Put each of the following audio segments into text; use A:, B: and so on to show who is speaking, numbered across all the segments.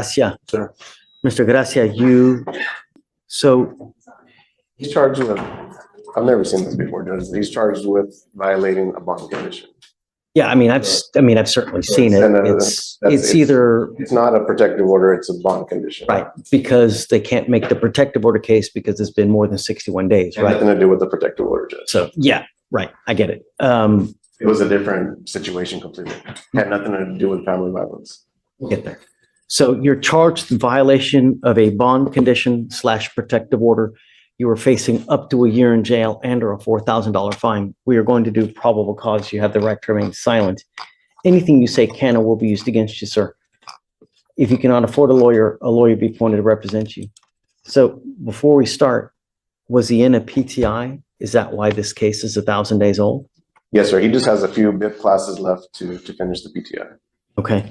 A: Gracia.
B: Sir.
A: Mr. Gracia, so
B: He's charged with, I've never seen this before, Judge. He's charged with violating a bond condition.
A: yeah, I've certainly seen it.
B: And,
A: It's either
B: It's not a protective order, it's a bond condition.
A: right, because they can't make the protective order case because it's been more than 61 days,
B: Had
A: right?
B: nothing to do with the protective order, Judge.
A: So yeah, right, I get it.
B: It was a different situation completely. Had nothing to do with family violence.
A: We'll get there. So you're charged with violation of a bond condition / protective order. You are facing up to a year in jail and or a $4,000 fine. We are going to do probable cause. You have the right to remain silent. Anything you say can or will be used against you, sir. If you cannot afford a lawyer be appointed to represent you. So before we start, was he in a PTI? Is that why this case is 1,000 days old?
B: Yes, sir. He just has a few BIP classes left to finish the PTI.
A: Okay.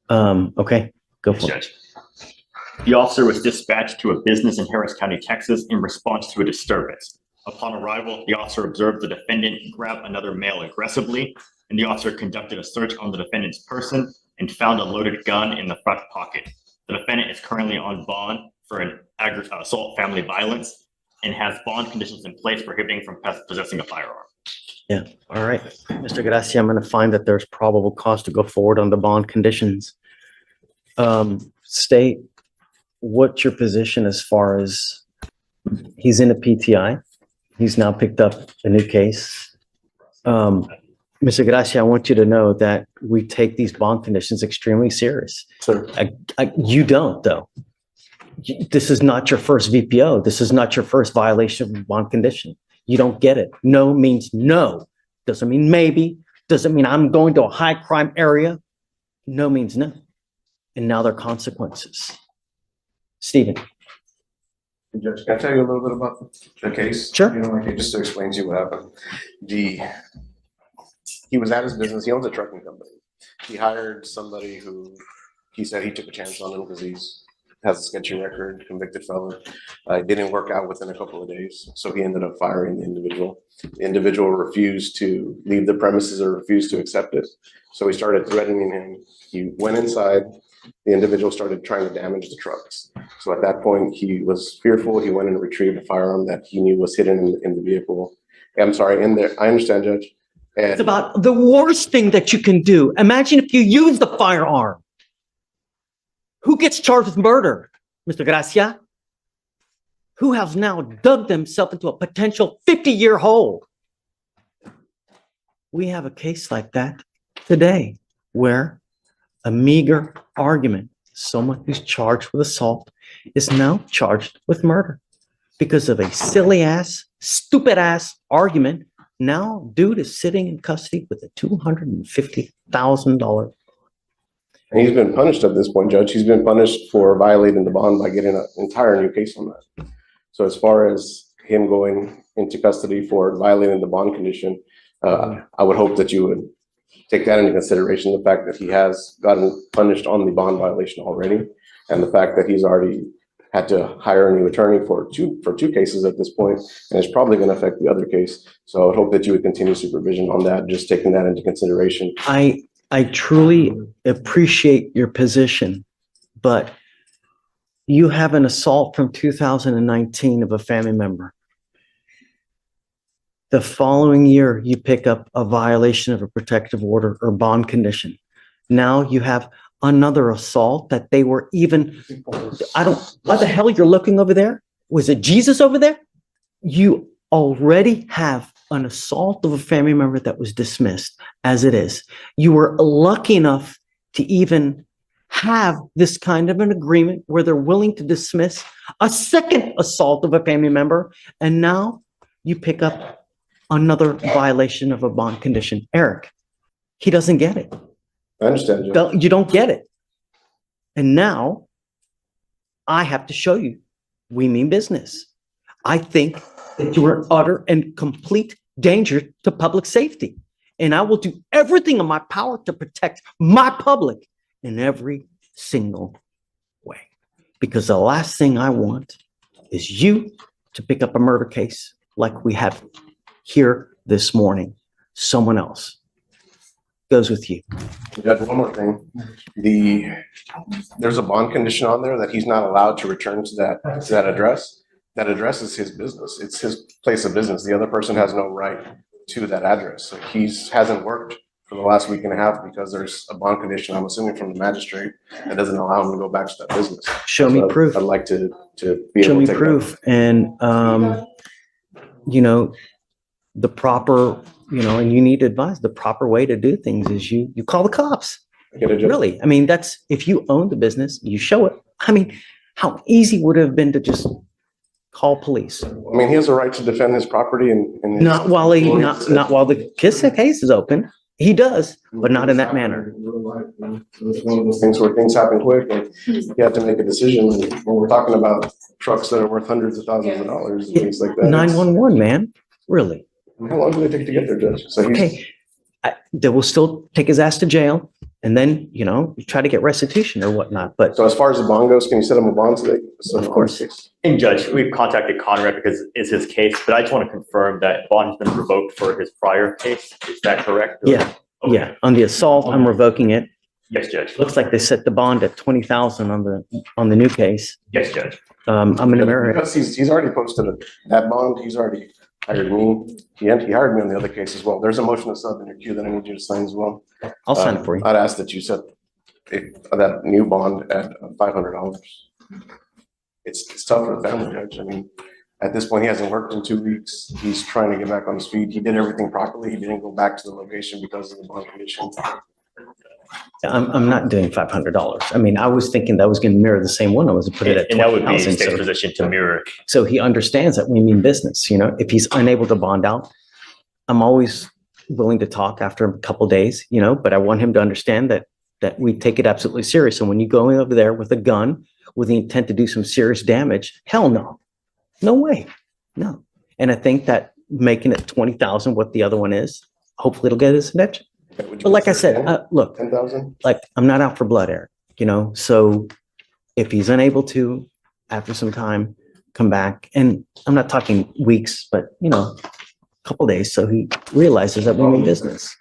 A: Okay, go for it.
C: Judge. The officer was dispatched to a business in Harris County, Texas, in response to a disturbance. Upon arrival, the officer observed the defendant grab another male aggressively, and the officer conducted a search on the defendant's person and found a loaded gun in the front pocket. The defendant is currently on bond for an assault family violence and has bond conditions in place prohibiting from possessing a firearm.
A: Yeah, all right. Mr. Gracia, I'm going to find that there's probable cause to go forward on the bond conditions. State, what's your position as far as he's in a PTI? He's now picked up a new case. Mr. Gracia, I want you to know that we take these bond conditions extremely serious.
B: Sir.
A: You don't, though. This is not your first VPO. This is not your first violation of bond condition. You don't get it. No means no. Doesn't mean maybe. Doesn't mean I'm going to a high crime area. No means no. And now there are consequences. Stephen.
B: Judge, can I tell you a little bit about the case?
A: Sure.
B: You know, like, just to explain to you what happened. He was at his business. He owns a trucking company. He hired somebody who he said he took a chance on him because he's has a sketchy record, convicted felon. It didn't work out within a couple of days, so he ended up firing the individual. The individual refused to leave the premises or refused to accept it, so he started threatening him. He went inside. The individual started trying to damage the trucks. So at that point, he was fearful. He went and retrieved a firearm that he knew was hidden in the vehicle. I'm sorry, in there. I understand, Judge. And
A: it's about the worst thing that you can do. Imagine if you use the firearm. Who gets charged with murder, Mr. Gracia? Who has now dug themselves into a potential 50-year hole? We have a case like that today where a meager argument, someone who's charged with assault is now charged with murder because of a silly-ass, stupid-ass argument. Now, dude is sitting in custody with a $250,000.
B: And he's been punished at this point, Judge. He's been punished for violating the bond by getting an entire new case on that. So as far as him going into custody for violating the bond condition, I would hope that you would take that into consideration, the fact that he has gotten punished on the bond violation already, and the fact that he's already had to hire a new attorney for two cases at this point, and it's probably going to affect the other case. So I would hope that you would continue supervision on that, just taking that into consideration.
A: I truly appreciate your position, but you have an assault from 2019 of a family member. The following year, you pick up a violation of a protective order or bond condition. Now you have another assault that they were even, what the hell you're looking over there? Was it Jesus over there? You already have an assault of a family member that was dismissed as it is. You were lucky enough to even have this kind of an agreement where they're willing to dismiss a second assault of a family member. And now you pick up another violation of a bond condition. Eric, he doesn't get it.
B: I understand, Judge.
A: You don't get it. And now I have to show you we mean business. I think that you are in utter and complete danger to public safety. And I will do everything in my power to protect my public in every single way. Because the last thing I want is you to pick up a murder case like we have here this morning, someone else. goes with you.
B: Judge, one more thing. There's a bond condition on there that he's not allowed to return to that address. That address is his business. It's his place of business. The other person has no right to that address. So hasn't worked for the last week and a half because there's a bond condition, I'm assuming from the magistrate, that doesn't allow him to go back to that business.
A: Show me
B: So
A: proof.
B: I'd like to be
A: Show
B: able
A: me
B: to take
A: proof. And, you know, the proper, you know, and you need to advise, the proper way to do things is you call the cops.
B: that. Get a judge.
A: Really. I mean, if you own the business, you show it. I mean, how easy would it have been to just call police?
B: I mean, he has a right to defend his property and.
A: Not while the case is open. He does, but not in that manner.
B: It's one of those things where things happen quick and you have to make a decision. And when we're talking about trucks that are worth hundreds of thousands of dollars and things like that.
A: 911, man. Really?
B: How long do they take to get there, Judge? So
A: Okay. They will still take his ass to jail and then, you know, try to get restitution or whatnot. But
B: So as far as the bond goes, can you set him a bond today?
A: Of course.
C: And Judge, we've contacted Conrad because it's his case, but I just want to confirm that bond has been revoked for his prior case. Is that correct?
A: yeah,
C: Okay.
A: yeah. On the assault, I'm revoking it.
C: Yes, Judge.
A: Looks like they set the bond at 20,000 on the new case.
C: Yes, Judge.
A: I'm gonna mirror it.
B: Because he's already posted that bond. He's already hired me. He hired me on the other case as well. There's a motion to sub in your queue that I need you to sign as well.
A: I'll sign it for you.
B: I'd ask that you set that new bond at $500. It's tough for the family, Judge. I mean, at this point, he hasn't worked in 2 weeks. He's trying to get back on his feet. He did everything properly. He didn't go back to the location because of the bond condition.
A: I'm not doing $500. I mean, I was thinking that was going to mirror the same one. I was to put it at
C: And that would be
A: 20,000.
C: his state's
A: So,
C: position to mirror.
A: so he understands that we mean business. You know, if he's unable to bond out, I'm always willing to talk after a couple days. You know, but I want him to understand that we take it absolutely serious. And when you go in over there with a gun with the intent to do some serious damage, hell no, no way, no. And I think that making it 20,000, what the other one is, hopefully it'll get his attention. But like I said, look,
B: 10,000?
A: like I'm not out for blood, Eric, you know, so if he's unable to, after some time, come back, and I'm not talking weeks, but you know, a couple days, so he realizes that we mean business.